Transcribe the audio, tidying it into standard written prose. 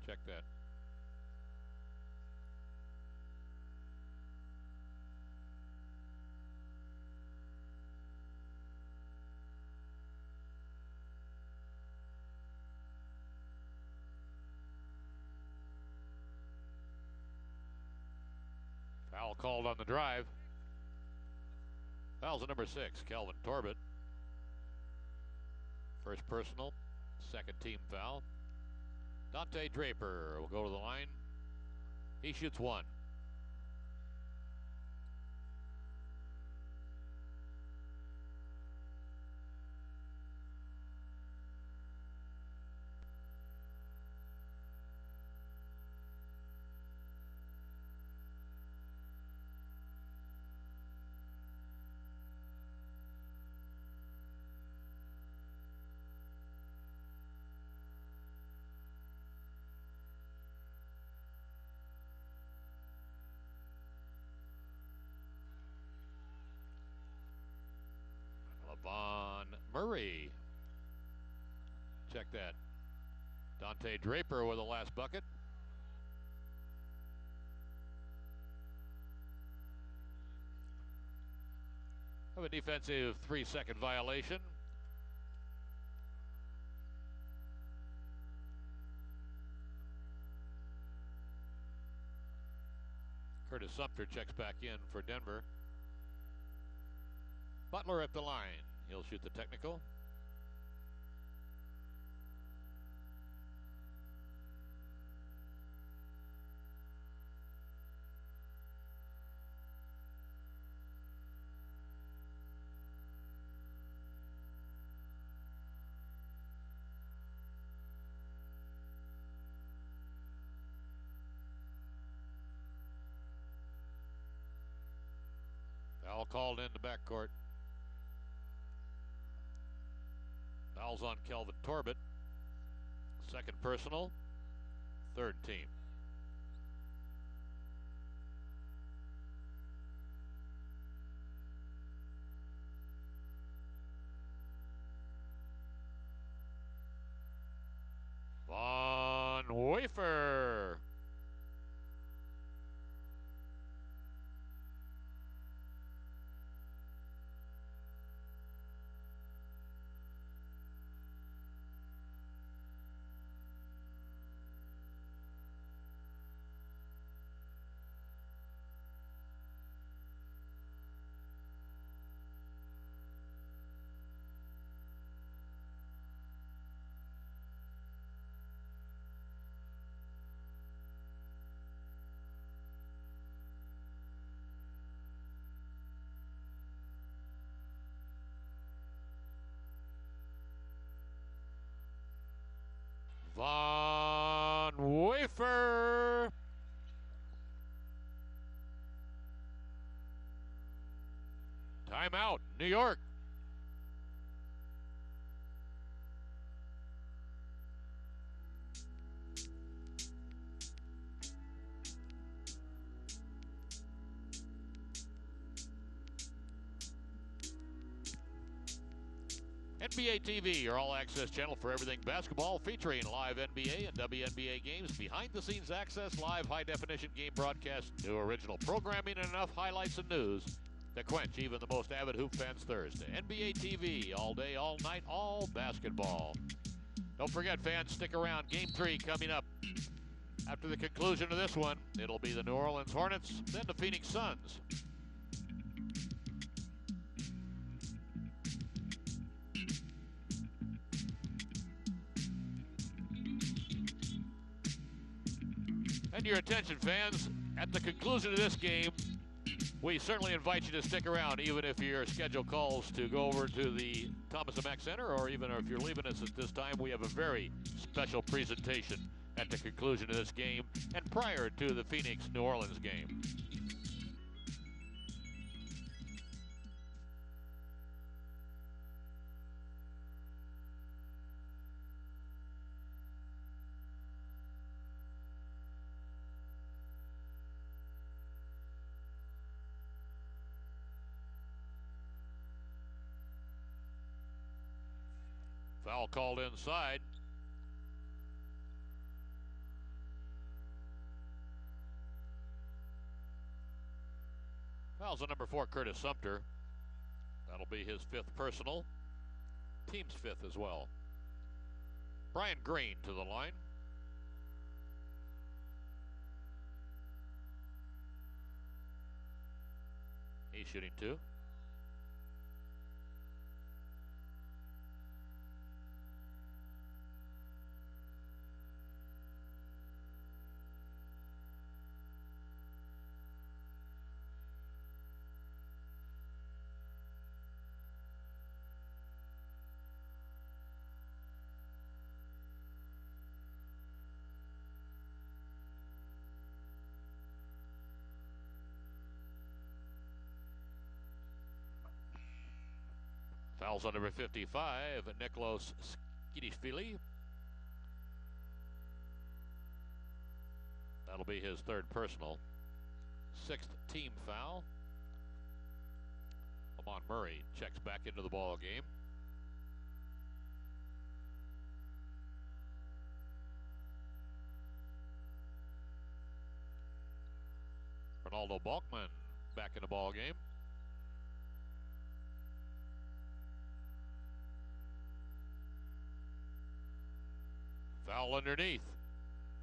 Check that. Foul called on the drive. Foul's at number 6, Kelvin Torbett. First personal, second team foul. Dante Draper will go to the line. He shoots one. LaVon Murray. Check that. Dante Draper with the last bucket. Of a defensive 3-second violation. Curtis Sumter checks back in for Denver. Butler at the line. He'll shoot the technical. Foul called in the backcourt. Foul's on Kelvin Torbett. Second personal, third team. Von Wafer. Von Wafer. Timeout, New York. NBA TV, your all-access channel for everything basketball, featuring live NBA and WNBA games, behind-the-scenes access, live high-definition game broadcasts, new original programming, and enough highlights and news to quench even the most avid hoop fans' thirst. NBA TV, all day, all night, all basketball. Don't forget, fans, stick around. Game 3 coming up. After the conclusion of this one, it'll be the New Orleans Hornets, then the Phoenix Suns. And your attention, fans, at the conclusion of this game, we certainly invite you to stick around, even if your schedule calls to go over to the Thomas & Mack Center, or even if you're leaving us at this time, we have a very special presentation at the conclusion of this game and prior to the Phoenix-New Orleans game. Foul called inside. Fouls on number 4, Curtis Sumter. That'll be his 5th personal. Team's 5th as well. Brian Green to the line. He's shooting 2. Fouls on number 55, Niklos Skidishvili. That'll be his 3rd personal. 6th team foul. Lamont Murray checks back into the ball game. Ronaldo Balkman back in the ball game. Foul underneath.